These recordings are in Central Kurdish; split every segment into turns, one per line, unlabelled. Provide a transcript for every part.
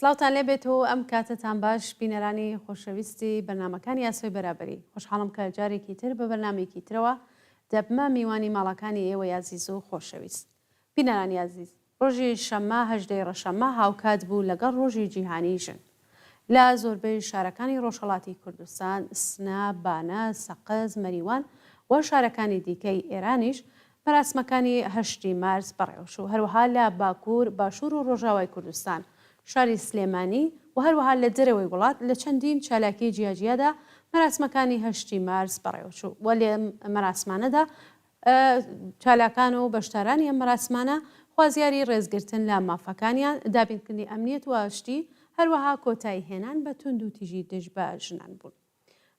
سلااوتان لێبێت و ئەم کاتتان باش بینەرانی خۆشەویستی بەرنمەکانی یاسۆی بەرابەری خۆشحاڵم کە جارێکی تر بە بەرنمێکی ترەوە دەبمە میوانی ماڵەکانی ئێوە یازیز و خۆشەویست. بینەرانی یازیز، ڕۆژی شەممە هەژدەی ڕەشەممە هاوکات بوو لەگەڵ ڕۆژی جیهانی ژن. لە زۆربەی شارەکانی ڕۆژهەڵاتی کوردستان، سنە، بانە، سەقز، مەریوان و شارەکانی دیکەی ئێرانیش مەراسمەکانی هەشتی مارس بەڕێوەچوو. هەروەها لە باکوور، باشوور و ڕۆژاوای کوردستان، شاری سلێمانی و هەروەها لە دەرەوەی وڵات لە چەندین چالاکی جیاجیادا مەراسمەکانی هەشتی مارس بەڕێوەچوو. و لێ مەراسمانەدا چالاکان و بەشدارانی ئەم مەراسمانە خوازیاری ڕێزگرتن لە مافەکانیان، دابینکردنی ئەمنیەت و ئاشتی، هەروەها کۆتایی هێنان بە تونند و تیژی دژ بە ژنان بوون.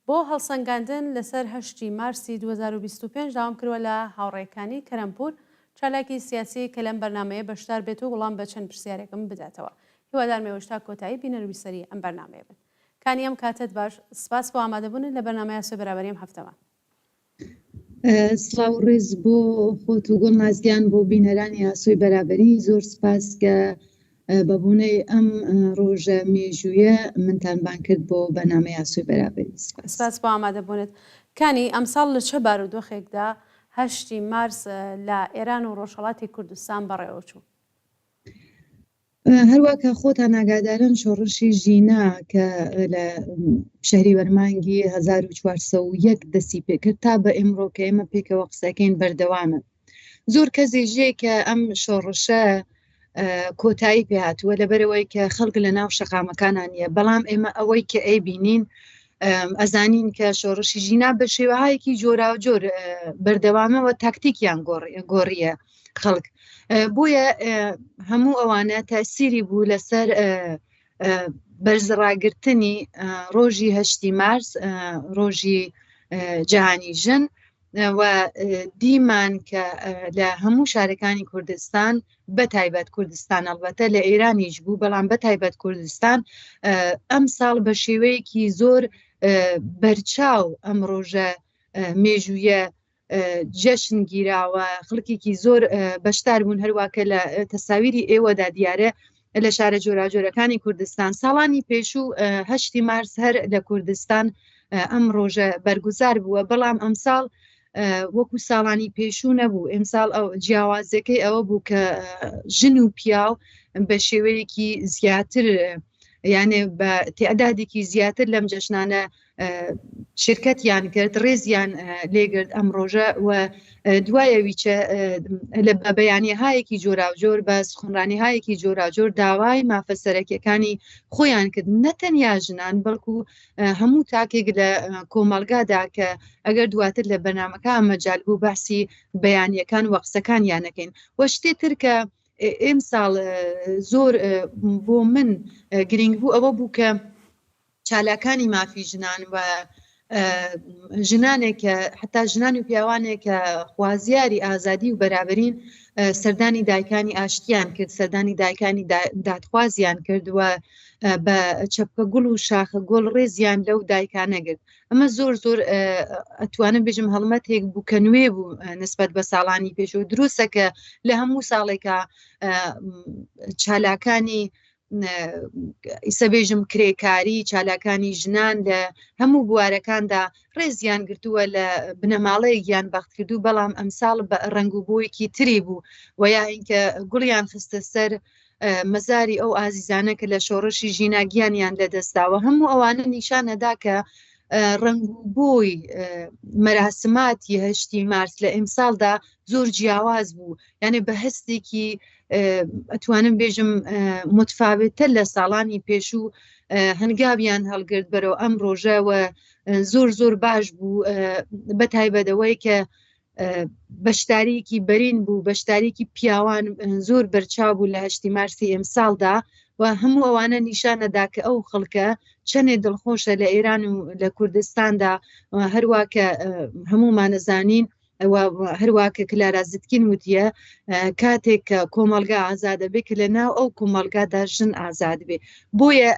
بۆ هەڵسەنگاندن لەسەر هەشتی مارسی 2025 داوام کردووە لە هاوڕێکانی کەرەمپور چالاکی سیاسی کە لەم بەرنمەیە بەشدار بێت و وەڵام بە چەند پرسیارێکم بداتەوە. هیوادار مێوەشتا کۆتایی بینەرویسەری ئەم بەرنمەیە بن. کانی ئەم کاتت باش، سپاس بۆ ئامادەبوون لە بەرنمەی یاسۆی بەرابەری ئەم هەفتەوە.
سڵاو ڕێز بۆ خۆت و گوڵ نازیان بۆ بینەرانی یاسۆی بەرابەری. زۆر سپاس کە بەبوونەی ئەم ڕۆژە مێژوویە منتانبان کرد بۆ بەرنامەی یاسۆی بەرابەری.
سپاس بۆ ئامادەبوونت. کانی ئەمساڵ لە چه بارودۆخێکدا هەشتی مارس لە ئێران و ڕۆژهەڵاتی کوردستان بەڕێوەچوو؟
هەروەکە خۆتان ئاگادارن شۆڕشی ژینا کە لە شەهری وەرمانگی 1401 دەستی پێکرد تا بە ئێمڕۆ کە ئێمە پێکەوە قسەکەین بەردەوامە. زۆر کەسێژێ کە ئەم شۆڕشە کۆتایی پێهاتووە لەبەرەوەی کە خەڵک لە ناو شەقامەکانان نیە، بەڵام ئێمە ئەوەی کە ئەیبینین ئەزانین کە شۆڕشی ژینا بە شێوەهایەکی جۆراوجۆر بەردەوامەوە تاکتیکیان گۆڕیە خەڵک. بۆیە هەموو ئەوانە تاسیری بوو لەسەر بەرزڕاگرتنی ڕۆژی هەشتی مارس، ڕۆژی جیهانی ژن، و دیمان کە لە هەموو شارەکانی کوردستان بە تایبەت کوردستان ئەڵبەتە لە ئێرانیش بوو، بەڵام بە تایبەت کوردستان ئەم ساڵ بە شێوەیەکی زۆر بەرچاو ئەم ڕۆژە مێژوویە جەشن گیراوە، خەڵکێکی زۆر بەشدار بوون. هەروواکە لە تەساویری ئێوەدا دیارە لە شارە جۆراجۆرەکانی کوردستان ساڵانی پێشوو هەشتی مارس هەر لە کوردستان ئەم ڕۆژە بەرگوزار بووە، بەڵام ئەمساڵ وەکو ساڵانی پێشوو نەبوو. ئەمساڵ جیاوازەکەی ئەوە بوو کە ژن و پیاو بە شێوەیەکی زیاتر، یانێ بە تێعدادێکی زیاتر لەم جەشنانە شرکەتیان کرد، ڕێزیان لێگرت ئەم ڕۆژە. و دوایەویچە لە بەیانیەهایەکی جۆراوجۆر بە سخنڕانیهایەکی جۆراوجۆر داوای مافەسەرەکیەکانی خۆیان کرد، نەتەنیا ژنان بەڵکو هەموو تاکێک لە کۆمەلگادا کە ئەگەر دواتر لە بەرنامەکە مەجال بوو بەحسی بەیانیەکان و قسەکانیان نەکەین. وە شتێتر کە ئێمساڵ زۆر بۆ من گرنگ بوو ئەوە بوو کە چالاکانی مافی ژنان و ژنانێکە حتا ژنان و پیاوانێک کە خوازیاری ئازادی و بەرابەرین سەردانی دایکانی ئاشتیان کرد، سەردانی دایکانی دادخوازیان کرد و بە چەپکە گوڵ و شاخە گۆڵ ڕێزیان لەو دایکانە گرت. ئەمە زۆر زۆر ئەتوانم بێژم هەڵمەتێک بوو کە نوێ بوو نسبەت بە ساڵانی پێشەوە. دروستە کە لە هەموو ساڵێکە چالاکانی ئیسەبێژم کرێکاری، چالاکانی ژنان لە هەموو بوارەکاندا ڕێزیان گرتووە لە بنەماڵەیەکیان بەخت کردو، بەڵام ئەمساڵ بە ڕنگ و بۆیەکی تری بوو و یا اینکە گوڵیان خستە سەر مەزاری ئەو ئازیزانە کە لە شۆڕشی ژیناگیانیان لەدەستاوە. هەموو ئەوانە نیشانەدا کە ڕنگبووی مەراسماتی هەشتی مارس لە ئەمساڵدا زۆر جیاواز بوو، یعنی بە هەستێکی ئەتوانم بێژم متفاوتە لە ساڵانی پێشوو هەنگاویان هەڵگرت بەرەو ئەم ڕۆژەوە زۆر زۆر باش بوو، بە تایبەتەوەی کە بەشداریکی بەرین بوو، بەشداریکی پیاوان زۆر بەرچاو بوو لە هەشتی مارسی ئەمساڵدا. و هەموو ئەوانە نیشانەدا کە ئەو خەڵکە چەندێ دڵخۆشە لە ئێران و لە کوردستاندا. هەروواکە هەموومانەزانین هەروە کە کلارا زتکین وتیە کاتێک کۆمەلگا ئازادە بێ کە لە ناو ئەو کۆمەلگادا ژن ئازاد بێ بۆیە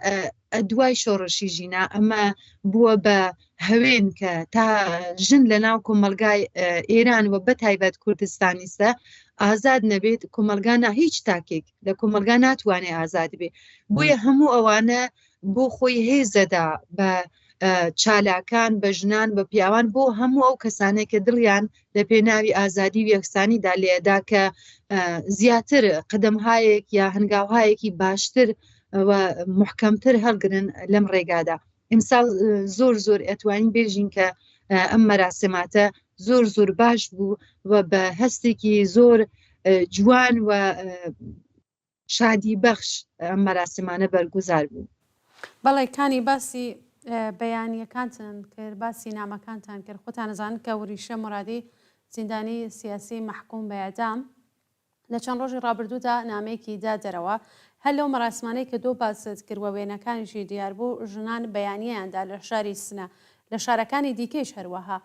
دوای شۆڕشی ژینا ئەمە بووە بە هەوێن کە تا ژن لە ناو کۆمەلگای ئێران وە بە تایبەت کوردستانیسە ئازاد نەبێت کۆمەلگانا هیچ تاکێک لە کۆمەلگا ناتوانێت ئازاد بێ بۆیە هەموو ئەوانە بۆ خۆی هێزەدا بە چالاکان بە ژنان بە پیاوان بۆ هەموو ئەو کەسانێک کە دڵیان لە پێناوی ئازادی و یەکسانیدا لێدا کە زیاتر قدەمهایەک یا هەنگاوهایەکی باشتر و محکەمتر هەڵگرن لەم ڕێگادا ئیمساڵ زۆر ئەتوانین بێژین کە ئەم مەراسماتە زۆر باش بوو و بە هەستێکی زۆر جوان و شادی بەخش ئەم مەراسمانە بەرگوزار بوو.
بەڵێ کانی باسی بەیانیەکانتان کرد باسی نامەکانتان کرد خۆتان نەزانن کە وریشە مرادی زیندانی سیاسی محکوم بە ئەعدام لە چەند ڕۆژی ڕابردوودا نامەیەکی دا دەرەوە هەر لەو مەراسمانەی کە دۆ باست کردوە وێنەکانیشی دیار بوو ژنان بەیانیەیاندا لە شاری سنە لە شارەکانی دیکەش هەروەها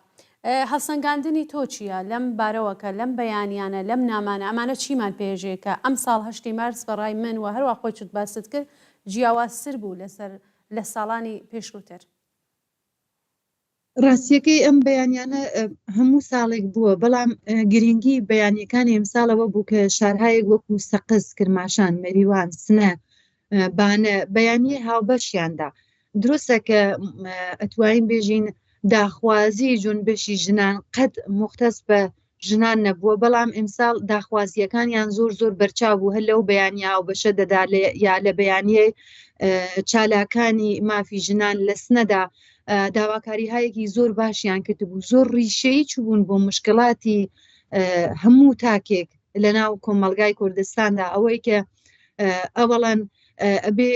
هەڵسەنگاندنی تۆ چییە لەم بارەوەکە لەم بەیانیانە لەم نامانە ئەمانە چیمان پێژێکە ئەم ساڵ 8 مارس بەڕای من و هەروە خۆیت باست کرد جیاوازتر بوو لە ساڵانی پێشووتر
ڕاستیەکەی ئەم بەیانیانە هەموو ساڵێک بووە بەڵام گرنگی بەیانیەکانی ئەمساڵەوە بوو کە شارهایەک وەکو سەقز کرماشان مەریوان سنە بانە بەیانیە هاوبەشیاندا دروستە کە ئەتوانین بێژین داخوازی جونبشی ژنان قەت مختەس بە ژنان نەبووە بەڵام ئیمساڵ داخوازیەکانیان زۆر بەرچاو بوو هەر لەو بەیانیا و بەشە دەدا یا لە بەیانیەی چالاکانی مافی ژنان لە سنەدا داواکاری هایەکی زۆر باشیان کرد بوو زۆر ڕیشەی چوبوون بۆ مشکلاتی هەموو تاکێک لە ناو کۆمەلگای کوردستاندا ئەوەی کە ئەوەڵەن ئەبێ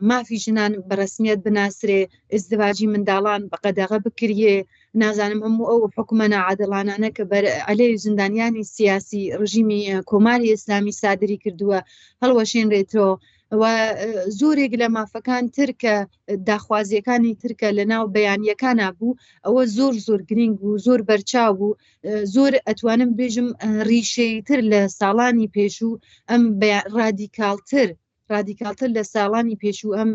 مافی ژنان بەڕسمیەت بناسرێ ئزدواجی منداڵان بە قەدەغە بکرێ نازانم هەموو ئەو حکومە نەعادڵانانە کە عەلەی زیندانیانی سیاسی ڕژیمی کۆماری ئیسلامی سادری کردووە هەڵوەشێنرێتەوە و زۆرێک لە مافەکان ترکە داخوازیەکانی ترکە لە ناو بەیانیەکانە بوو ئەوە زۆر گرنگ بوو زۆر بەرچاو بوو زۆر ئەتوانم بێژم ڕیشەی تر لە ساڵانی پێشوو ئەم ڕادیکالتر لە ساڵانی پێشوو ئەم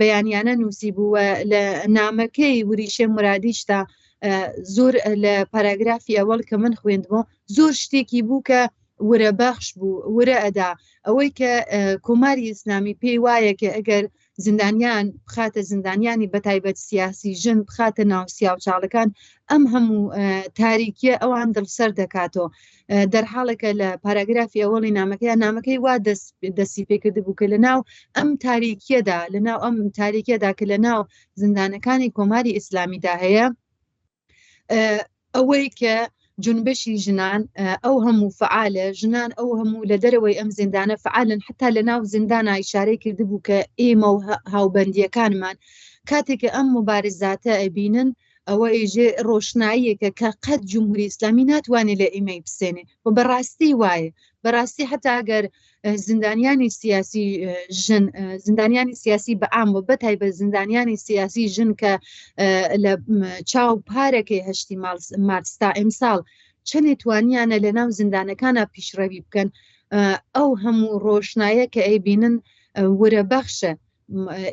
بەیانیانە نووسی بووە لە نامەکەی وریشە مرادیشتا زۆر لە پاراگرافی ئەوەڵ کە من خوێندبوو زۆر شتێکی بوو کە ورە بەخش بوو ورە ئەدا ئەوەی کە کۆماری ئیسلامی پێی وایە کە ئەگەر زیندانیان بخاتە زیندانیانی بەتایبەت سیاسی ژن بخاتە ناو سیاوچاڵەکان ئەم هەموو تاریکیە ئەوان دڵسەر دەکاتەوە دەرحاڵێکە لە پاراگرافی ئەوەڵی نامەکەی وا دەستی پێکرد بوو کە لە ناو ئەم تاریکیەدا لە ناو ئەم تاریکیەدا کە لە ناو زیندانەکانی کۆماری ئیسلامیدا هەیە ئەوەی کە جونبشی ژنان ئەو هەموو فعالە ژنان ئەو هەموو لە دەرەوەی ئەم زیندانە فعالن حتا لە ناو زیندانە ئیشارەی کرد بوو کە ئێمە و هاوبەندیەکانمان کاتێککە ئەم مبارزاتە ئەبینن ئەوە ئێژێ ڕۆشناییەکە کە قەت جمهوری ئیسلامی ناتوانێت لە ئێمەی بسێنێ و بەڕاستی وایە بەڕاستی حتا ئەگەر زیندانیانی سیاسی ژن زیندانیانی سیاسی بەعام و بەتایبەت زیندانیانی سیاسی ژن کە لە چاو پارەکەی 8 مارستا ئیمساڵ چەندێ توانیانە لە ناو زیندانەکانە پیشڕەوی بکەن ئەو هەموو ڕۆشنایە کە ئەیبینن ورە بەخشە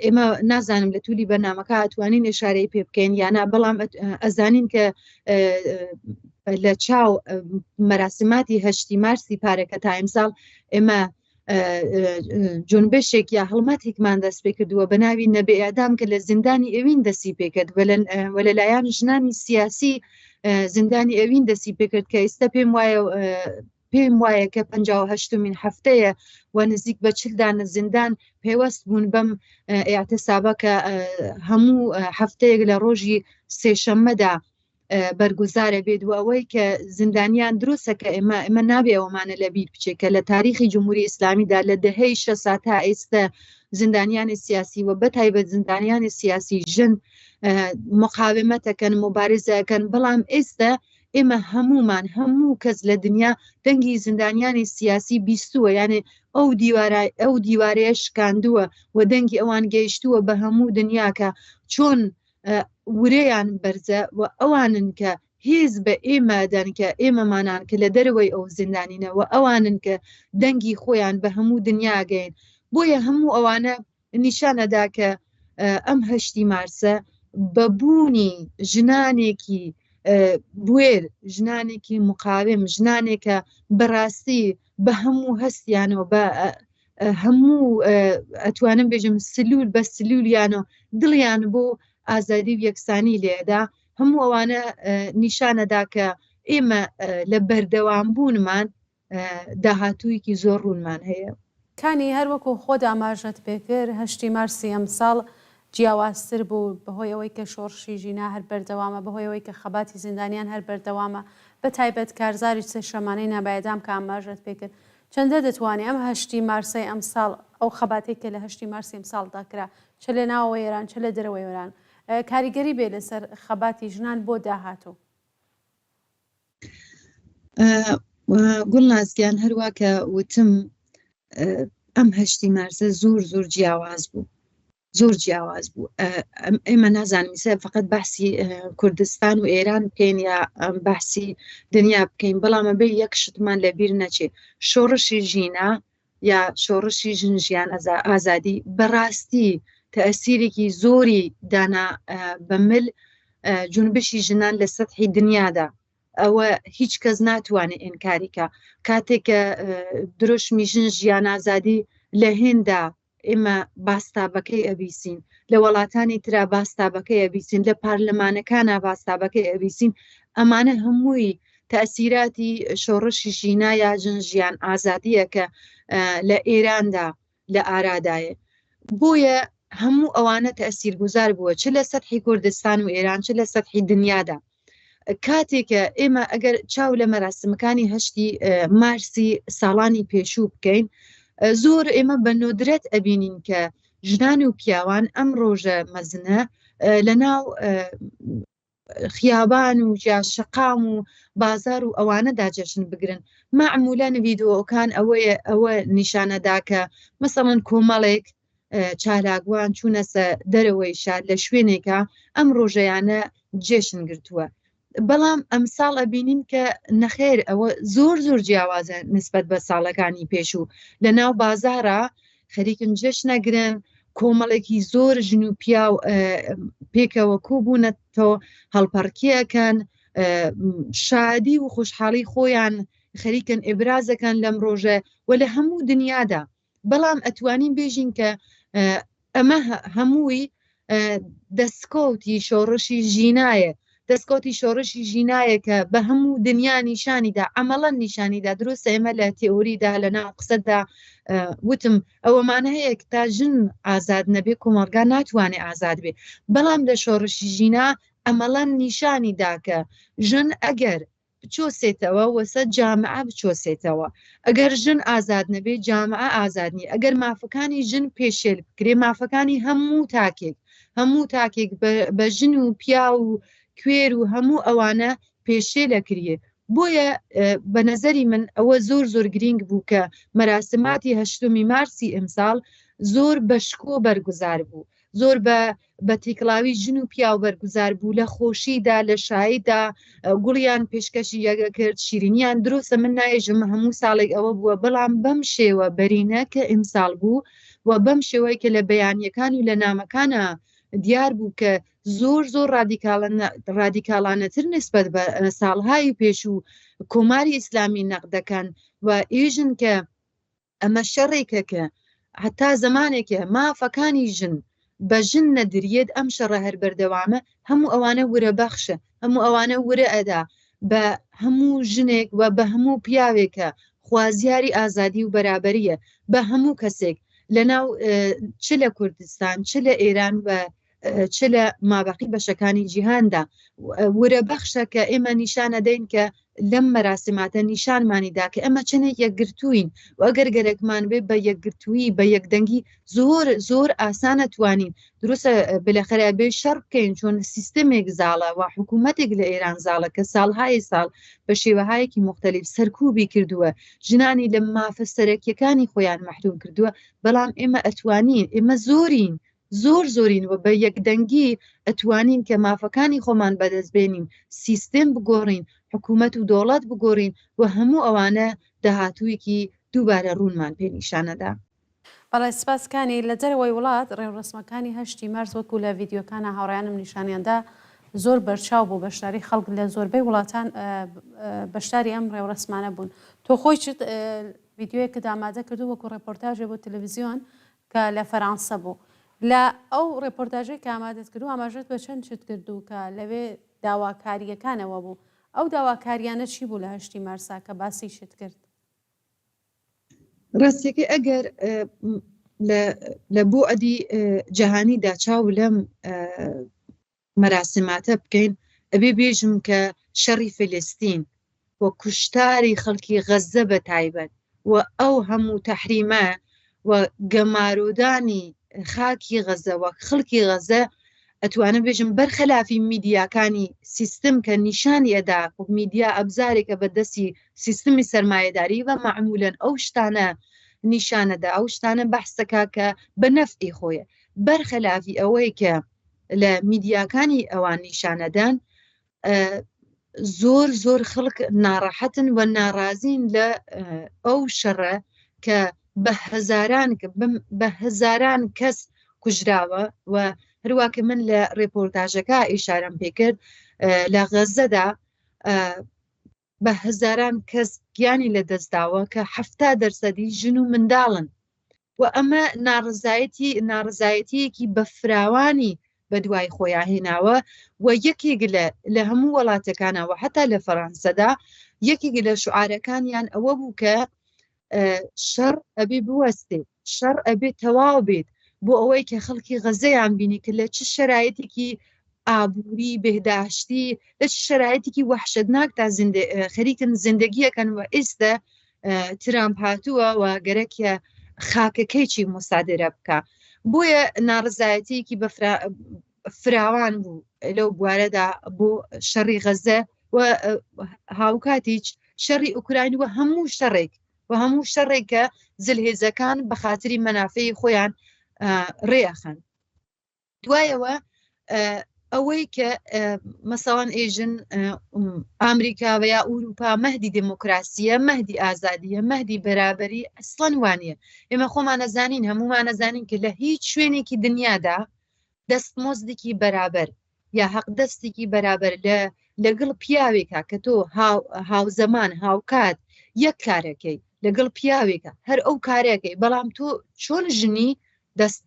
ئێمە نازانم لە توولی بەرنامەکە ئەتوانین ئێشارەی پێ بکەین یانە بەڵام ئەزانین کە لە چاو مەراسماتی 8 مارسی پارەکە تا ئیمساڵ ئێمە جونبشێک یا هەڵمەتێکمان دەست پێ کردووە بە ناوی نەبێ ئەعدام کە لە زیندانی ئەوین دەستی پێکرد وە لەلایەن ژنانی سیاسی زیندانی ئەوین دەستی پێکرد کە ئێستا پێم وایە کە 58مین هەفتەیە و نزیک بە 40 دانە زیندان پێوەست بوون بەم ئاعتسابە کە هەموو هەفتەیەک لە ڕۆژی سێشەممەدا بەرگوزارە بێت و ئەوەی کە زیندانیان دروستە کە ئێمە نابێ ئەومانە لە بیر بچێکە لە تاریخی جمهوری ئیسلامیدا لە دەهەی 6 تا ئێستا زیندانیانی سیاسی و بەتایبەت زیندانیانی سیاسی ژن مقاومەتەکەن مبارزەکەن بەڵام ئێستا ئێمە هەموو کەس لە دنیا دەنگی زیندانیانی سیاسی بیستووە یعنی ئەو دیوارەیە شکاندووە و دەنگی ئەوان گەیشتووە بە هەموو دنیاکە چۆن ورەیان بەرزە و ئەوانن کە هیز بە ئێمە دەن کە ئێمەمانان کە لە دەرەوەی ئەو زیندانینەوە ئەوانن کە دەنگی خۆیان بە هەموو دنیاگەین بۆیە هەموو ئەوانە نیشانەدا کە ئەم هەشتی مارسە بەبوونی ژنانێکی بوێر ژنانێکی مقاوم ژنانێکە بەڕاستی بە هەموو هەستیانەوە بە هەموو ئەتوانم بێژم سلول بە سلولیانەوە دڵیان بۆ ئازادی و یەکسانی لێدا هەموو ئەوانە نیشانەدا کە ئێمە لە بەردەوام بوونمان داهاتوویەکی زۆر ڕوونمان هەیە.
کانی هەروەکو خۆ ئاماژەت پێکرد هەشتی مارسی ئەمساڵ جیاوازتر بوو بەهۆی ئەوەی کە شۆڕشی ژینا هەر بەردەوامە بەهۆی ئەوەی کە خەباتی زیندانیان هەر بەردەوامە بە تایبەت کارزاری سێ شەمانەی نابایدام کە ئاماژەت پێکرد چەندە دەتوانێت ئەم هەشتی مارسی ئەمساڵ ئەو خەباتێک کە لە هەشتی مارسی ئەمساڵدا کرا چ لە ناوە ئێران چ لە دەرەوەی ئێران کاریگەری بێ لەسەر خەباتی ژنان بۆ داهاتوو.
گوڵنازگیان هەروە کە وتم ئەم هەشتی مارسە زۆر جیاواز بوو زۆر جیاواز بوو ئێمە نازانم فقط بەحسی کوردستان و ئێران بکەین یا بەحسی دنیا بکەین بەڵامە بێ یەک شتمان لەبیر نەچێ شۆڕشی ژینا یا شۆڕشی ژنژیان ئازادی بەڕاستی تەئسیرێکی زۆری دانا بەمل جونبشی ژنان لە سەتحی دنیادا ئەوە هیچ کەس ناتوانێت ئینکاریکە کاتێکە درۆشمی ژن ژیان ئازادی لە هێندا ئێمە باستابەکەی ئەبیسین لە وڵاتانی ترا باستابەکەی ئەبیسین لە پارلەمانەکانە باستابەکەی ئەبیسین ئەمانە هەمووی تەئسیراتی شۆڕشی ژینا یا ژن ژیان ئازادیە کە لە ئێراندا لە ئارادایە بۆیە هەموو ئەوانە تەئسیرگوزار بووە چ لە سەتحی کوردستان و ئێران چ لە سەتحی دنیادا کاتێکە ئێمە ئەگەر چاو لە مەراسمەکانی هەشتی مارسی ساڵانی پێشوو بکەین زۆر ئێمە بە نۆدرەت ئەبینین کە ژنان و پیاوان ئەم ڕۆژە مەزنە لە ناو خیابان و شەقام و بازار و ئەوانەدا جەشن بگرن معمولەن ڤیدۆکان ئەوە نیشانەدا کە مەسەڵەن کۆمەڵێک چالاگوان چوونەسە دەرەوەی شار لە شوێنێکە ئەم ڕۆژەیانە جێشن گرتووە بەڵام ئەمساڵ ئەبینین کە نەخێر ئەوە زۆر جیاوازە نسبەت بە ساڵەکانی پێشوو لە ناو بازارە خەریکن جێشنەگرن کۆمەڵێکی زۆر ژن و پیاو پێکەوە کوبوونەتەوە هەڵپەڕکیەکەن شادی و خوشحاڵی خۆیان خەریکن ئێبرازەکەن لەم ڕۆژە و لە هەموو دنیادا بەڵام ئەتوانین بێژین کە ئەمە هەمووی دەستکەوتی شۆڕشی ژینایە دەستکەوتی شۆڕشی ژینایە کە بە هەموو دنیا نیشانیدا ئەمەڵەن نیشانیدا دروستە ئێمە لە تێئۆریدا لە ناو قسەدا وتم ئەوەمانە هەیە کە تا ژن ئازاد نەبێ کۆمەڵگا ناتوانێت ئازاد بێ بەڵام لە شۆڕشی ژینا ئەمەڵەن نیشانیدا کە ژن ئەگەر بچۆسێتەوە وەسە جامعە بچۆسێتەوە ئەگەر ژن ئازاد نەبێ جامعە ئازادنی ئەگەر مافەکانی ژن پێشێل بکرێ مافەکانی هەموو تاکێک بە ژن و پیا و کوێر و هەموو ئەوانە پێشێلە کریە بۆیە بە نەزەری من ئەوە زۆر گرنگ بوو کە مەراسماتی هەشتمی مارسی ئەمساڵ زۆر بەشکۆ بەرگوزار بوو زۆر بە تێکڵاوی ژن و پیاو بەرگوزار بوو لە خۆشیدا لە شاییدا گوڵیان پێشکەشی یەگە کرد شیرینیان دروستە من نایژم هەموو ساڵێک ئەوە بووە بەڵام بەم شێوە بەرینە کە ئەمساڵ بوو و بەم شێوەی کە لە بەیانیەکان و لە نامەکانە دیار بوو کە زۆر ڕادیکالانەتر نسبەت بە ساڵهای پێشوو کۆماری ئیسلامی نەقدەکەن و ئێژن کە ئەمە شەڕێکە کە هەتا زمانێکە مافەکانی ژن بە ژن نەدرێت ئەم شەڕە هەر بەردەوامە هەموو ئەوانە ورە بەخشە هەموو ئەوانە ورە ئەدا بە هەموو ژنێک و بە هەموو پیاوێکە خوازیاری ئازادی و بەرابەریە بە هەموو کەسێک لەناو چ لە کوردستان چ لە ئێران و چ لە مابەقی بەشەکانی جیهاندا ورە بەخشە کە ئێمە نیشانە دەین کە لەم مەراسماتە نیشانمانیدا کە ئەمە چنێک یەکگرتوین و ئەگەر گەرەکمان بێ بە یەکگرتووی بە یەکدەنگی زۆر ئاسانە توانین دروستە بلەخەرە بێ شەڕ بکەین چۆن سیستمێک زاڵە و حکوومەتێک لە ئێران زاڵە کە ساڵهای ساڵ بە شێوەهایەکی مختلف سەرکوبی کردووە ژنانی لە مافە سەرەکیەکانی خۆیان مەحروم کردووە بەڵام ئێمە ئەتوانین ئێمە زۆرین زۆرین و بە یەکدەنگی ئەتوانین کە مافەکانی خۆمان بەدەستبێنین، سیستم بگۆڕین، حکوومەت و دەوڵەت بگۆڕین و هەموو ئەوانە داهاتوویەکی دووبارە ڕوونمان پێنیشانەدا.
بەڵێ سپاسکانی لە جەرەوەی وڵات ڕێوڕسمەکانی 8 مارس وەکو لە ڤیددیۆکانە هاوڕیانم نیشانیاندا زۆر بەرچاو بوو بەشداری خەڵک لە زۆربەی وڵاتان بەشداری ئەم ڕێوڕسمانە بوون. تۆ خۆی ڤیددیۆیەکە ئامادە کردو وەکو ڕێپۆرتاژێ بۆ تەلەڤیزیۆن کە لە فەرانسە بوو. لە ئەو ڕێپۆرتاژەی کە ئامادەت کردو ئاماژەت بە چەند شت کردو کە لەوێ داواکاریەکانەوە بوو. ئەو داواکاریانە چی بوو لە 8 مارسا کە باسی شت کرد؟
ڕاستیەکە ئەگەر لە بۆ ئەدی جەهانیدا چاو لەم مەراسماتە بکەین ئەبێ بێژم کە شەڕی فلستین و کوشتاری خەڵکی غەزە بە تایبەت و ئەو هەموو تەحریمە و گەمارۆدانی خاکی غەزە و خەڵکی غەزە ئەتوانە بێژم بەرخەلافی میدیاکانی سیستم کە نیشانی ئەدا و میدیا ئەبزارێکە بەدەستی سیستمی سەرمایهداری و معمولەن ئەو شتانە نیشانەدا ئەو شتانە بەحسەکە کە بە نەفعی خۆیە بەرخەلافی ئەوەی کە لە میدیاکانی ئەوان نیشانەدان زۆر خەڵک ناڕەحەتن و ناڕازین لە ئەو شەڕە کە بە هەزاران کەس کوژراوە و هەروواکە من لە ڕێپۆرتاژەکە ئیشارەم پێکرد لە غەزەدا بە هەزاران کەس گیانی لە دەستداوە کە 70% ژن و منداڵن و ئەمە ناڕزایەتیەکی بە فراوانی بە دوای خۆیان هێناوە و یەکێک لە هەموو وڵاتەکانەوە حتا لە فەرانسەدا یەکێک لە شعارەکانیان ئەوە بوو کە شەڕ ئەبێ بوەستێت شەڕ ئەبێ تەواو بێت بۆ ئەوەی کە خەڵکی غەزەیان بینی کە لە چ شەرایەتێکی ئابووری بێداشتی لە چ شەرایەتێکی وەحشەتناک تا خەریکن زیندگیەکەن و ئێستا ترامپ هاتووە و گەرەکە خاکەکەیکی مۆسادرە بکە بۆیە ناڕزایەتێکی بە فراوان بوو لەو بوارەدا بۆ شەڕی غەزە و هاوکاتیچ شەڕی ئوکراین و هەموو شەڕێکە زلهێزەکان بە خاتری مەنافعی خۆیان ڕێەخەن دوایەوە ئەوەی کە مەسەڵەن ئێژن ئامریکا و یا ئوروپا مەهدی دموکراسیە مەهدی ئازادیە مەهدی بەرابەری ئەسڵەن وانە ئێمە خۆمان نەزانین هەمومان نەزانین کە لە هیچ شوێنێکی دنیادا دەستمۆزدێکی بەرابەر یا حەقدەستێکی بەرابەر لەگەڵ پیاوێکە کە تۆ هاوزەمان هاوکات یەک کارەکەی لەگەڵ پیاوێکە هەر ئەو کارێکەکەی بەڵام تۆ چۆن ژنی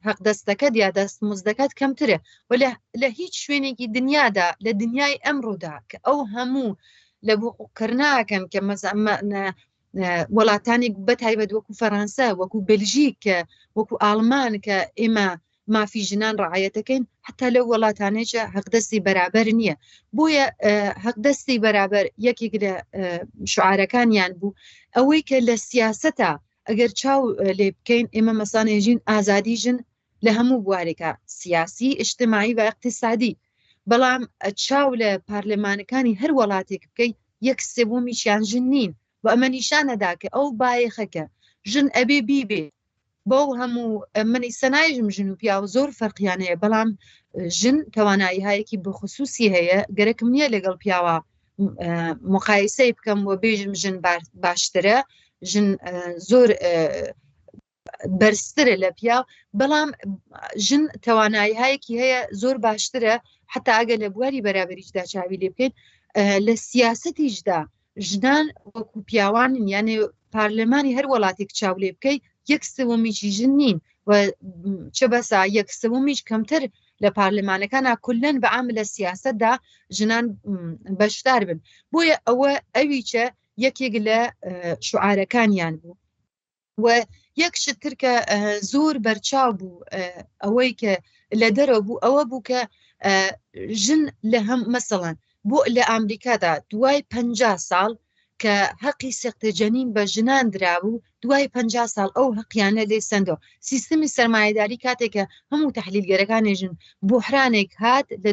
حەقدەستەکەت یا دەستمۆزدەکەت کەمترە و لە هیچ شوێنێکی دنیادا لە دنیای ئەمڕۆدا کە ئەو هەموو لە بۆقڕناکەن کە وڵاتانێک بەتایبەت وەکو فەرانسا وەکو بلژیک کە وەکو ئاڵمان کە ئێمە مافی ژنان ڕعایەتەکەین حتا لە وڵاتانێکە حەقدەستی بەرابەر نییە بۆیە حەقدەستی بەرابەر یەکێک لە شعارەکانیان بوو ئەوەی کە لە سیاسەتە ئەگەر چاو لێ بکەین ئێمە مەسانێژین ئازادی ژن لە هەموو بوارێکە سیاسی ئیجتماعی و اقتصادی بەڵام چاو لە پارلەمانەکانی هەر وڵاتێک بکەی یەک سێبوومیشیان ژن نین و ئەمە نیشانەدا کە ئەو بایەخەکە ژن ئەبێ بیبێ بۆ هەموو منی سەنایژم ژن و پیا و زۆر فەرقیانەیە بەڵام ژن توانایی هایەکی بخصوصی هەیە گەرەکم نییە لەگەڵ پیاوە مقایسەی بکەم و بێژم ژن باشترە ژن زۆر بەرزترە لە پیا بەڵام ژن توانایی هایەکی هەیە زۆر باشترە حتا ئەگە لە بواری بەرابەریشدا چاوی لێ بکەین لە سیاسەتیشدا ژنان وەکو پیاوانن یانێ پارلەمانی هەر وڵاتێک چاو لێ بکەی یەک سوەمیشی ژن نین و چه بەسا یەک سوەمیش کەمتر لە پارلەمانەکانە کولەن بەعام لە سیاسەتدا ژنان بەشدار بن بۆیە ئەوە ئەویچە یەکێک لە شعارەکانیان بوو و یەکشت ترکە زۆر بەرچاو بوو ئەوەی کە لە دەرەوە بوو ئەوە بوو کە ژن لە هەم مەسەڵەن بۆ لە ئامریکادا دوای 50 ساڵ کە حەقی سەختەجەنین بە ژنان درابوو دوای 50 ساڵ ئەو حەقیانە لێ سندەوە سیستمی سەرمایهداری کاتێکە هەموو تەحلیلگەرەکانێژن بۆحرانێک هات لە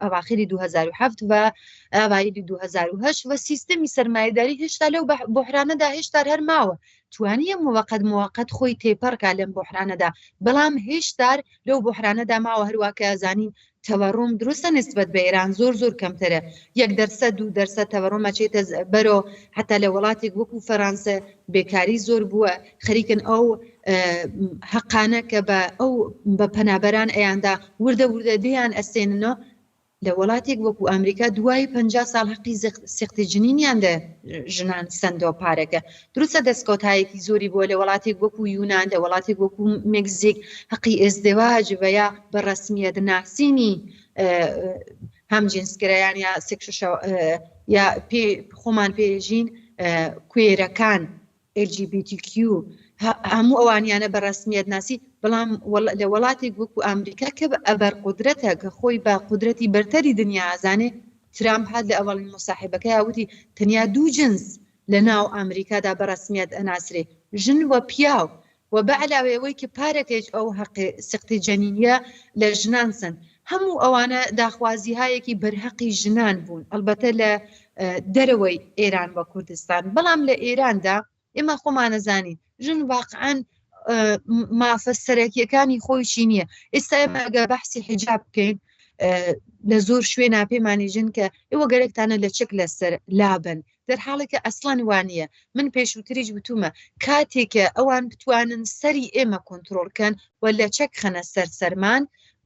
ئەواخری 2007 و ئاوایلی 2008 و سیستمی سەرمایهداری هێشتا لەو بۆحرانەدا هێشتا هەر ماوە توانیە موقت خۆی تێپەڕکە لەم بحرانەدا بەڵام هێشتا لەو بحرانەدا ماوە هەروە کە ئازانین تەوەڕۆم دروستە نسبەت بە ئێران زۆر کەمترە 1% 2% تەوەڕۆمە چێتە بەرۆ حتا لە وڵاتێک وەکو فەرانسە بێکاری زۆر بووە خەریکن ئەو حەقانە کە بە پەنابەران ئەیاندا وردە دەیان ئەستێننەوە لە وڵاتێک وەکو ئەمریکا دوای 50 ساڵ حەقی سیختی جنینیاندا ژنان سندۆ پارەکە دروستە دەستکەوتایەکی زۆری بووە لە وڵاتێک وەکو یونان لە وڵاتێک وەکو مێکزیک حەقی ئێزدەواج بەیە بە ڕەسمیەت ناسینی هەمجنسگرایان یا خۆمان پێژین کوێرەکان LGBTQ هەموو ئەوانیانە بە ڕسمیەت ناسی بەڵام لە وڵاتێک وەکو ئەمریکا کە ئەبەر قودرەتە کە خۆی بە قودرەتی بەرتەری دنیا ئازانێ ترامپ هات لە ئەوڵی مصاحبەکە یاوتی تەنیا دوو جنس لە ناو ئەمریکادا بە ڕسمیەت ئەناسرێ ژن وە پیاو و بە علاوەیەوەی کە پارێکێک ئەو حەقی سقتی جەنینیە لە ژنان سن هەموو ئەوانە داخوازیهایەکی بەرهەقی ژنان بوون ئەلبەتە لە دەرەوەی ئێران بە کوردستان بەڵام لە ئێراندا ئێمە خۆمانەزانین ژن واقعاً مافە سەرەکیەکانی خۆیشی نییە ئێستا ئێمەگە بەحسی حجاب بکەین لە زۆر شوێنە پێمانی ژن کە ئێوە گەرەکتانە لە چەک لەسەر لابن دەرحاڵێکە ئەسڵان وانە من پێشووتریش بتومە کاتێکە ئەوان بتوانن سەری ئێمە کۆنتترۆلکەن و لە چەک خەنە سەرمان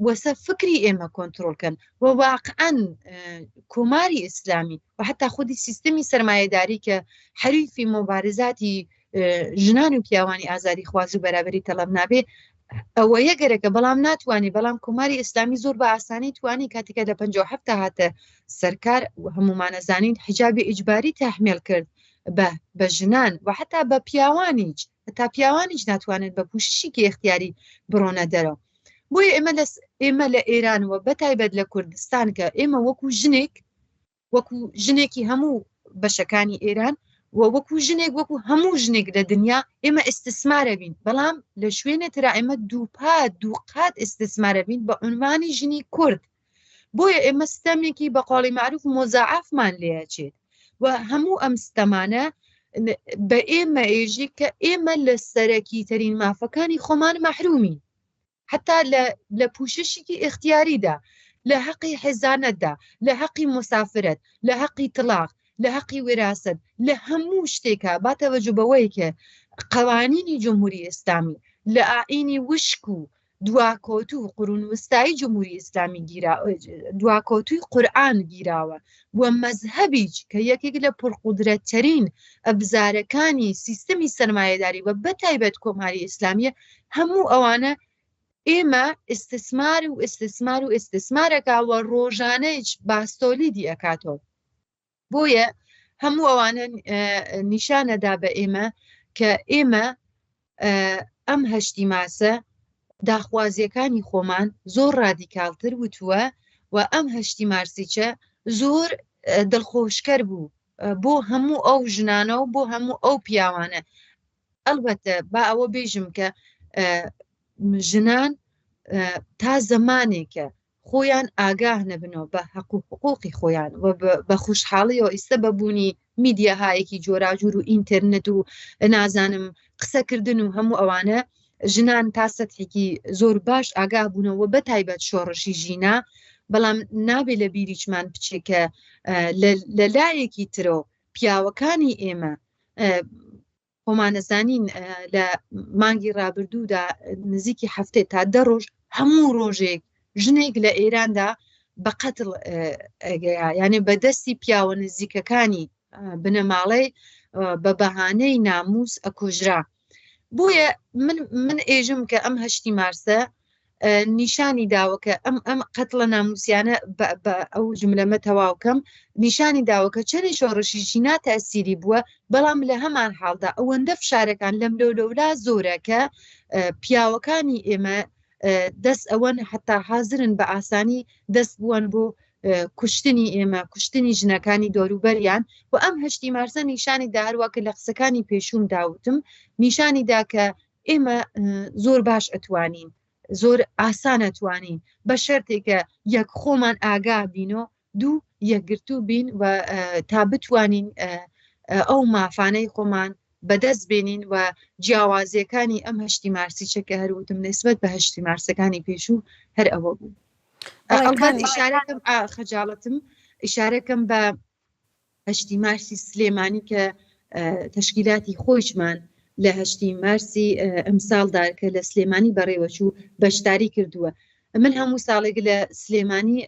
وەسە فکری ئێمە کۆنتترۆلکەن و واقعاً کۆماری ئیسلامی و حتا خودی سیستمی سەرمایهداری کە حریفی مبارزاتی ژنان و پیاوانی ئازادی خواز و بەرابری تەڵەب نابێ ئەوە یەگەرەکە بەڵام ناتوانانی بەڵام کۆماری ئیسلامی زۆر بە ئاسانی توانی کاتێکە لە 57 هاتە سەرکار هەمومانەزانین حجابی ئیجباری تحمیل کرد بە ژنان و حتا بە پیاوانیش تا پیاوانیش ناتوانێت بە پوششیکی اختیاری بڕۆنە دەرەوە بۆیە ئێمە لە ئێران و بەتایبەت لە کوردستان کە ئێمە وەکو ژنێکی هەموو بەشەکانی ئێران وەکو ژنێک وەکو هەموو ژنێک لە دنیا ئێمە ئستثمارە بین بەڵام لە شوێنێترا ئێمە دووقات ئستثمارە بین بە عنوانی ژنی کورد بۆیە ئێمە ستەمێکی بە قۆڵی معروف مۆزاعافمان لێچێت و هەموو ئەم ستەمانە بە ئێمە ئێژی کە ئێمە لە سەرەکی ترین مافەکانی خۆمان مەحرومین حتا لە پوششێکی اختیاریدا لە حەقی حێزانەتدا لە حەقی مسافرەت لە حەقی تڵاق لە حەقی وراست لە هەموو شتێکە باتەوەجو بەوەی کە قەوانینی جمهوری ئیسلامی لە ئاینی وشک و دواکۆت و قڕون وستایی جمهوری ئیسلامی دواکۆتوی قورئان گیراوە و مەزهەبیج کە یەکێک لە پڕقودرەتترین ئەبزارەکانی سیستمی سەرمایهداری و بەتایبەت کۆماری ئیسلامیە هەموو ئەوانە ئێمە ئستثمارەکە و ڕۆژانەیەک باستۆلیدی ئەکاتەوە بۆیە هەموو ئەوانە نیشانەدا بە ئێمە کە ئێمە ئەم هەشتی ماسە داخوازیەکانی خۆمان زۆر ڕادیکالتر وتووە و ئەم هەشتی مارسیچە زۆر دڵخۆشکەر بوو بۆ هەموو ئەو ژنانە و بۆ هەموو ئەو پیاوانە ئەلبەتە با ئەوە بێژم کە ژنان تا زمانێکە خۆیان ئاگاه نەبنەوە بە حقوقی خۆیان و بە خوشحاڵیەوە ئێستا بەبوونی میدیاهایەکی جۆراجور و ئینتەرنێت و نازانم قسەکردن و هەموو ئەوانە ژنان تا سەتحێکی زۆر باش ئاگاه بوونەوە بەتایبەت شۆڕشی ژینا بەڵام نابێت لە بیریچمان بچێکە لە لایەکی ترۆ پیاوەکانی ئێمە خۆمانەزانین لە مانگی ڕابردوودا نزیکی هەفتێ تا 10 ڕۆژ هەموو ڕۆژێک ژنێک لە ئێراندا بە قەتڵ یعنی بەدەستی پیاوە نزیکەکانی بنەماڵەی بە بەهانەی ناموس ئەکۆژرا بۆیە من ئێژم کە ئەم هەشتی مارسە نیشانی داوەکە ئەم قەتڵە ناموسیانە ئەو جملەمە تەواوکەم نیشانی داوەکە چەری شۆڕشی ژینا تەسیری بووە بەڵام لە هەمان حاڵدا ئەوەندە فشارەکان لەم لەولا زۆرە کە پیاوەکانی ئێمە دەست ئەوەن حتا حازرن بە ئاسانی دەست بوون بۆ کوشتنی ئێمە کوشتنی ژنەکانی دۆروبەریان و ئەم هەشتی مارسە نیشانی دا هەروەکە لە قسەکانی پێشوم داوتم نیشانی دا کە ئێمە زۆر باش ئەتوانین زۆر ئاسان ئەتوانین بە شەرتێکە یەک خۆمان ئاگاه بینەوە دوو یەکگرتو بین و تا بتوانین ئەو مافانەی خۆمان بەدەست بێنین و جیاوازیەکانی ئەم هەشتی مارسیچە کە هەروتم نسبەت بە هەشتی مارسەکانی پێشوو هەر ئەوە بوو. ئەلبەت ئیشارەکەم خەجاڵەتم ئیشارەکەم بە هەشتی مارسی سلێمانی کە تەشکیلاتی خۆشمان لە هەشتی مارسی ئەمساڵدا کە لە سلێمانی بەڕێوەچوو بەشداری کردووە. من هەموو ساڵێک لە سلێمانی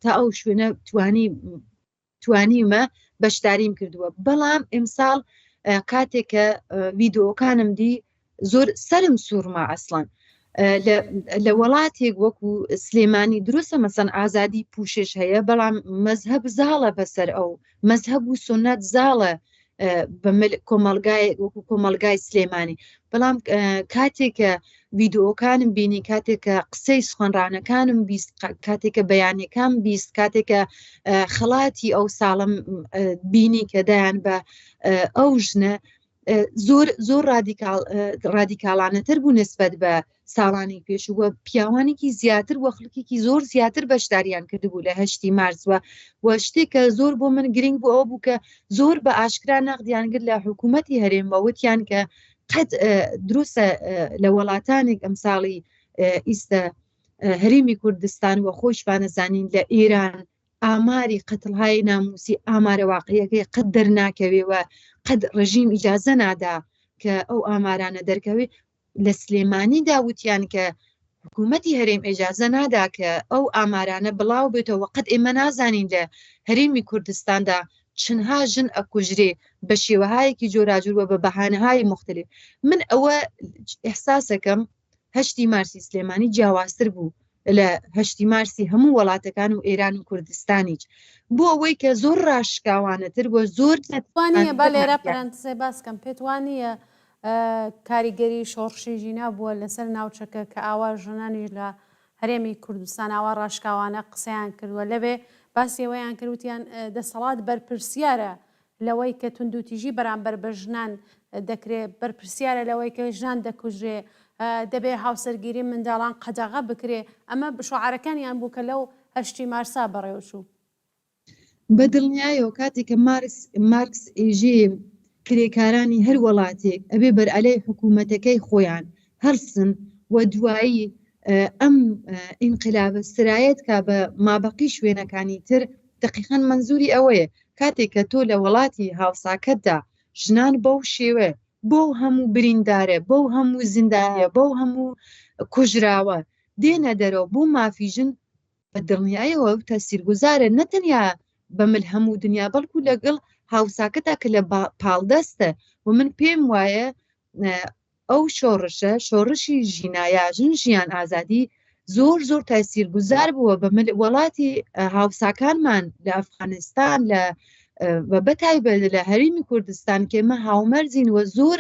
تا ئەو شوێنە توانیمە بەشداریم کردووە، بەڵام ئەمساڵ کاتێککە ڤیددیۆکانم دی زۆر سرم سوورما ئەسڵان لە وڵاتێک وەکو سلێمانی دروستە مەسەن ئازادی پوشش هەیە، بەڵام مەزهب زاڵە بەسەر ئەو مەزهب و سنەت زاڵە کۆمەلگای وەکو کۆمەلگای سلێمانی، بەڵام کاتێکە ڤیددیۆکانم بینی، کاتێکە قسەی سخۆنرانەکانم بیست، کاتێکە بەیانەکان بیست، کاتێکە خەڵاتی ئەو ساڵم بینی کە دایان بە ئەو ژنە زۆر ڕادیکاڵانەتر بوو نسبەت بە ساڵانی پێشووە، پیاوانێکی زیاتر وە خەڵکێکی زۆر زیاتر بەشداریان کردبوو لە هەشتی مارسوە و شتێکە زۆر بۆ من گرنگ بوو ئەوە بوو کە زۆر بە ئاشکرا نەقدیانگر لە حکوومەتی هەرێمەوە وتیان کە قەت دروستە لە وڵاتانێک ئەمساڵی ئیستە هەرێمی کوردستان وە خۆشبانەزانین لە ئێران ئاماری قەتڵهای ناموسی ئامارە واقعیەکەی قەت دەرناکەوێەوە قەت ڕژیم ئیجازە نادا کە ئەو ئامارانە دەرکەوێ. لە سلێمانی داوتیان کە حکوومەتی هەرێم ئێجازە نادا کە ئەو ئامارانە بڵاو بێتەوە، قەت ئێمە نازانین لە هەرێمی کوردستاندا چەندها ژن ئەکوژرێ بە شێوەهایەکی جۆراجوروە بە بەهانەهای مختلف. من ئەوە ئێحساسەکەم هەشتی مارسی سلێمانی جیاوازتر بوو لە هەشتی مارسی هەموو وڵاتەکان و ئێران و کوردستانیش، بۆ ئەوەی کە زۆر ڕاشکاوانەتر بۆ زۆر
توانیە بە لێرە پرەنسێ باسکەم پێت وانە کاریگەری شۆڕشی ژینا بووە لەسەر ناوچەکە کە ئاوا ژنانیش لە هەرێمی کوردستان ئاوا ڕاشکاوانە قسەیان کردووە، لەبێ باسیەوەیان کردوتیان دەسەڵات بەرپرسیارە لەوەی کە توندوتیژی بەرامبەر بە ژنان دەکرێت، بەرپرسیارە لەوەی کە ژنان دەکوژرێ، دەبێ هاوسەرگیری منداڵان قەدەغە بکرێ. ئەمە شعارەکانیان بوو کە لەو هەشتی مارسا بەڕێوەچوو.
بە دڵنیایەوە کاتێککە مارکس ئێژێ کرێکارانی هەر وڵاتێک ئەبێ بەرئەلەی حکوومەتەکەی خۆیان هەڵسن و دوایی ئەم ئینقلابە سرایەت کا بە مابەقی شوێنەکانی تر. دقیقاً منزوری ئەوەیە کاتێککە تۆ لە وڵاتی هاوساکەتدا ژنان بەو شێوە بۆ هەموو بریندارە، بەو هەموو زیندانە، بەو هەموو کوژراوە دێنە دەرەوە بۆ مافیژن، بە دڵنیایەوە تەسیرگوزارە نەتەنیا بەمل هەموو دنیا بەڵکو لەگەڵ هاوساکەتا کە لە پاڵدەستە. و من پێم وایە ئەو شۆڕشە شۆڕشی ژینایاژن ژیان ئازادی زۆر تاثیرگوزار بووە بە وڵاتی هاوساکانمان لە ئەفغانستان لە بەتایبەت لە هەرێمی کوردستان کە ئێمە هاومەرزین و زۆر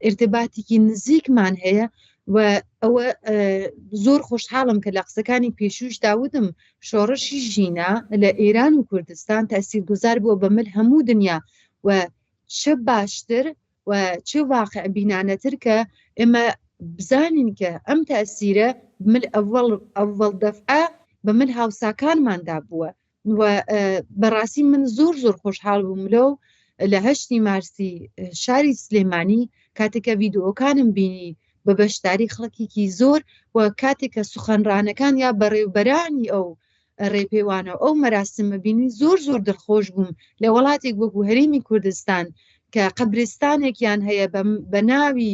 ارتباتێکی نزیکمان هەیە و ئەوە زۆر خۆشحاڵم کە لە قسەکانی پێشوش داودم شۆڕشی ژینا لە ئێران و کوردستان تاثیرگوزار بووە بە مل هەموو دنیا و چه باشتر و چه واقع بینانەتر کە ئێمە بزانین کە ئەم تەسیرە من ئەوڵ دەفعە بە من هاوساکانماندا بووە و بەڕاستی من زۆر خۆشحاڵ بووم لەو لە هەشتی مارسی شاری سلێمانی کاتێکە ڤیددیۆکانم بینی بە بەشداری خەڵکێکی زۆر و کاتێکە سوخەنرانەکان یا بەڕێوبەرانی ئەو ڕێپێوانە ئەو مەراسمە بینی زۆر دڵخۆش بووم لە وڵاتێک وەکو هەرێمی کوردستان کە قەبرستانێکیان هەیە بە ناوی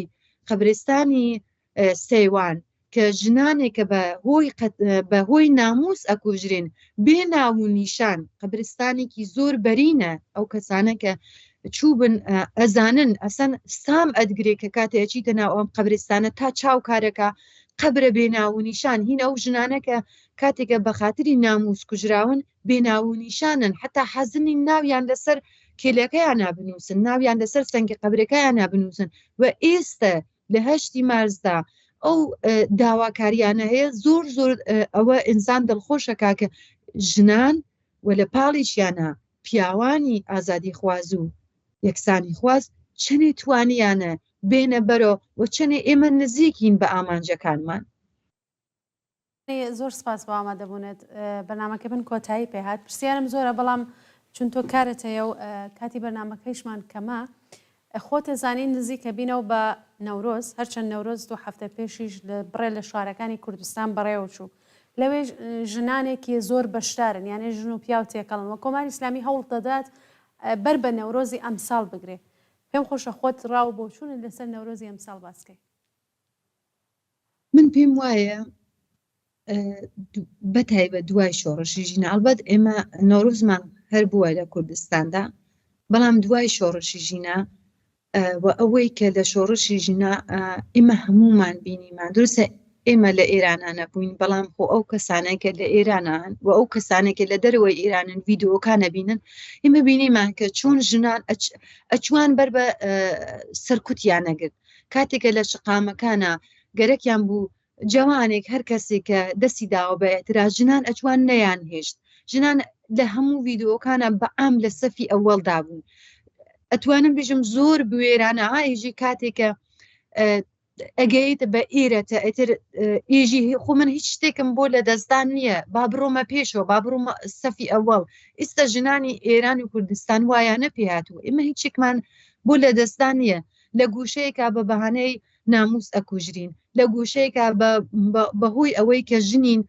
قەبرستانی سەیوان کە ژنانێکە بە هۆی ناموس ئەکوژرێن بێ ناو و نیشان. قەبرستانێکی زۆر بەرینە ئەو کەسانە کە چوبن ئەزانن ئەسەن سام ئەدگرێت کە کاتێکیتە ناو ئەم قەبرستانە تا چاو کارەکە قەبرە بێناو و نیشان. هین ئەو ژنانەکە کاتێکە بە خاتری ناموس کوژراون بێناو و نیشانن، حتا حەزنی ناویان لەسەر کێلەکەیان نابنووسن، ناویان لەسەر سەنگی قەبرەکەیان نابنووسن. و ئێستا لە هەشتی مارسدا ئەو داواکاریانە هەیە زۆر ئەوە ئینسان دڵخۆشەکە کە ژنان و لە پاڵیشیانە پیاوانی ئازادی خواز و یەکسانی خواز چنێ توانیانە بێنە بەرەوە و چنێ ئێمە نزیکین بە ئامانجەکانمان.
زۆر سپاس بۆ ئامادەبوونێت. بەرنامەکە من کۆتایی پێهات پرسیارم زۆرە، بەڵام چون تۆ کارت هەیە و کاتی بەرنامەکەیشمان کەمە، خۆتە زانین نزیکە بینەوە بە نەورۆز هەرچەند نەورۆز 2 هەفتە پێشیش بڕێ لە شارەکانی کوردستان بەڕێوە چوو لەوێ ژنانێکی زۆر بەشدارن یانێ ژن و پیا و تێکەڵن وە کۆماری ئیسلامی هەوڵ دەدات بەر بە نەورۆزی ئەمساڵ بگرێ پێم خۆشە خۆت ڕاو بۆ چوونە لەسەر نەورۆزی ئەمساڵ باسکەی
من پێم وایە بەتایبە دوای شۆڕشی ژینە ئەلبەت ئێمە نۆروزمان هەر بووە لە کوردستاندا بەڵام دوای شۆڕشی ژینە و ئەوەی کە لە شۆڕشی ژینە ئێمە هەمومان بینیمان درستە ئێمە لە ئێرانانە بووین بەڵام خۆ ئەو کەسانێکە لە ئێرانان و ئەو کەسانێکە لە دەرەوەی ئێرانن ڤیددیۆکانە بینن ئێمە بینیمان کە چۆن ژنان ئەچوان بەر بە سەرکوتیان نەگرت کاتێکە لە شقامەکانە گەرەکیان بوو جوانێک هەر کەسێک کە دەستی داوە بە ئێتراز ژنان ئەچوان نەیان هێشت ژنان لە هەموو ڤیددیۆکانە بەعام لە سەفی ئەوەڵدا بوون ئەتوانم بژم زۆر بوێرانە ئاژی کاتێکە ئەگەیت بە ئێرەتە ئەتر ئێژی خۆ من هیچ شتێکم بۆ لە دەستان نییە با بڕۆمە پێشەوە با بڕۆمە سەفی ئەوەڵ ئێستا ژنانی ئێران و کوردستان وایانە پێهاتوو ئێمە هیچێکمان بۆ لە دەستان نییە لە گوشەیەکا بە بەهانەی ناموس ئەکوژرین لە گوشەیەکا بەهۆی ئەوەی کە ژنین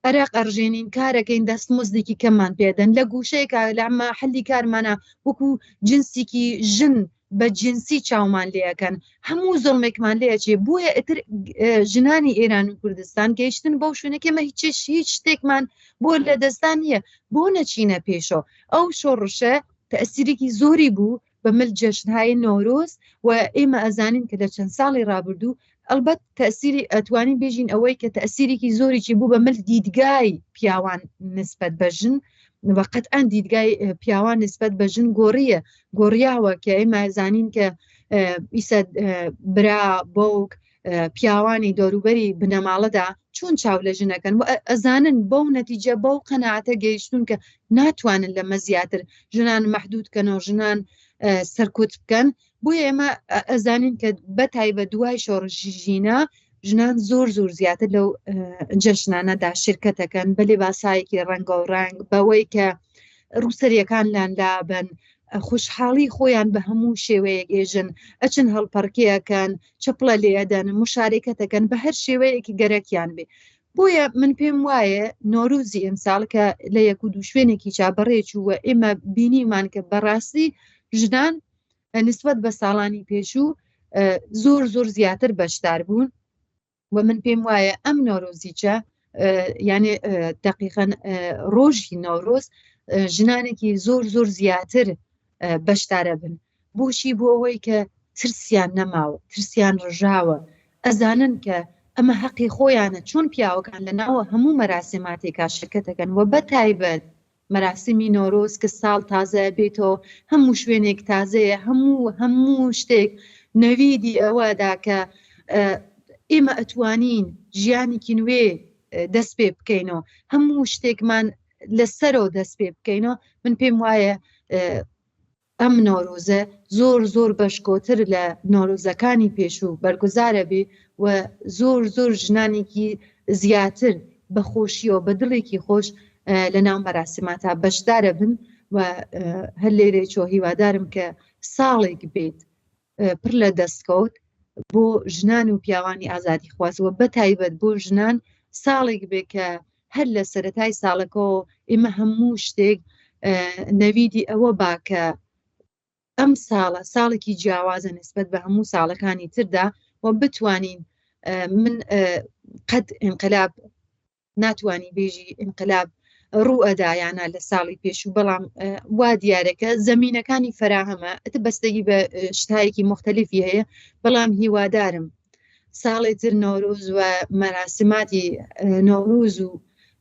ئەرە قەرژێنین کارەکەین دەستمزدێکی کەممان پێدەن لە گوشەیەکە لە ئەمە حەلی کارمانە وەکو جنسێکی ژن بە جنسی چاومان لەکەن هەموو زڵمێکمان لەیەچێ بۆیە ئەتر ژنانی ئێران و کوردستان گەیشتن بەو شوێنەکەمە هیچ شتێکمان بۆ لە دەستان نییە بۆ نەچینە پێشەوە ئەو شۆڕشە تەئسیرێکی زۆری بوو بە مل جەشنهای نۆرۆز و ئێمە ئەزانین کە لە چەند ساڵی ڕابردوو ئەلبەت تەئسیری ئەتوانین بێژین ئەوەی کە تەئسیرێکی زۆریی بوو بە مل دیدگای پیاوان نسبەت بە ژن وەقەت ئەن دیدگای پیاوان نسبەت بە ژن گۆڕیە گۆڕیاوە کە ئێمە زانین کە ئیسە برا بۆک پیاوانی دەوروبەری بنەماڵەدا چۆن چاو لە ژنەکەن و ئەزانن بەو نەتیجە بەو قەنەعاتە گەیشتون کە ناتوانن لەمە زیاتر ژنان مەحدودکەنەوە ژنان سەرکوت بکەن بۆیە ئێمە ئەزانین کە بەتایبە دوای شۆڕشی ژینە ژنان زۆر زیاتر لەو جەشنانەدا شرکەتەکەن بە لێباسایەکی ڕەنگە و ڕنگ بەوەی کە ڕووسەریەکان لابن خوشحاڵی خۆیان بە هەموو شێوەیەک ئێژن ئەچن هەڵپەرکەیەکەن چپڵە لێدەن مشارکەتەکەن بە هەر شێوەیەکی گەرەکیان بێ بۆیە من پێم وایە نۆروزی ئەمساڵ کە لە یەک و دوو شوێنێکی چابەڕێکی وە ئێمە بینیمان کە بەڕاستی ژنان نسبەت بە ساڵانی پێشوو زۆر زیاتر بەشدار بوون و من پێم وایە ئەم نۆرۆزیچە یعنی دقیقاً ڕۆژی نۆرۆز ژنانێکی زۆر زیاتر بەشدارە بن بۆشی بۆ ئەوەی کە ترسیان نەماوە ترسیان ڕژاوە ئەزانن کە ئەمە حەقی خۆیانە چۆن پیاوەکان لە ناوە هەموو مەراسماتێکا شرکەتەکەن و بەتایبەت مەراسمی نۆرۆز کە ساڵ تازە بێتەوە هەموو شوێنێک تازەیە هەموو شتێک نەویدی ئەوەدا کە ئێمە ئەتوانین ژیانێکی نوێ دەست پێ بکەینەوە هەموو شتێکمان لەسەرەوە دەست پێ بکەینەوە من پێم وایە ئەم نۆرۆزە زۆر بەشکۆتر لە نۆرۆزەکانی پێشوو بەرگوزارە بێ و زۆر ژنانێکی زیاتر بەخۆشیەوە بە دڵێکی خۆش لە ناو مەراسماتە بەشدارە بن و هەر لێرەی هیوادارم کە ساڵێک بێت پڕ لە دەستکەوت بۆ ژنان و پیاوانی ئازادی خوازەوە بەتایبەت بۆ ژنان ساڵێک بێ کە هەر لە سەرەتای ساڵەکەەوە ئێمە هەموو شتێک نەویدی ئەوە باکە ئەم ساڵێکی جیاوازە نسبەت بە هەموو ساڵەکانی تردا و بتوانین من قەت ئینقلاب ناتوانی بێژی ئینقلاب ڕوو ئەدایانە لە ساڵی پێشوو بەڵام وا دیارەکە زەمینەکانی فراهەمە بەستگی بە شتایەکی مختلفی هەیە بەڵام هیوادارم ساڵێتر نۆروز و مەراسماتی نۆروز و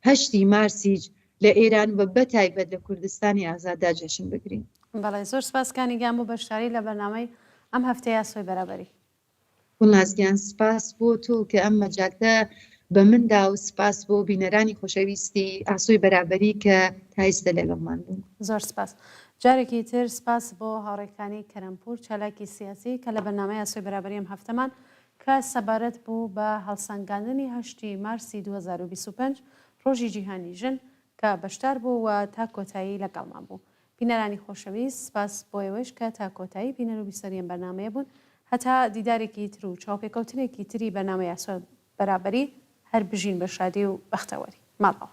هەشتی مارسیج لە ئێران بە بەتایبەت لە کوردستانی ئازاددا جەشن بگرین.
بەڵێ زۆر سپاسکانی گیان بۆ بەشداری لە بەرنامەی ئەم هەفتەیە سۆی بەرابەری.
نازگیان سپاس بۆ تۆ کە ئەم مەجاکتە بە مندا و سپاس بۆ بینەرانی خۆشەویستی ئاسۆی بەرابەری کە تایستە لەگەڵمان بوون.
زۆر سپاس. جارێکی تر سپاس بۆ هاوڕێکانی کەرەمپور چالاکی سیاسی کە لە بەرنامەی ئاسۆی بەرابەری ئەم هەفتەمان کە سەبارەت بوو بە هەڵسەنگاندنی 8 مارسی 2025 ڕۆژی جیهانی ژن کە بەشدار بوو و تا کۆتایی لەگەڵمان بوو. بینەرانی خۆشەویست سپاس بۆ ئێوەش کە تا کۆتایی بینەر و بیسەریان بەرنامەیە بوون هەتا دیدارێکی تر و چاوپێکەوتنێکی تری بەرنامە یاسۆ بەرابەری هەر بژین بە شادی و بەختەوەری ماڵەوە.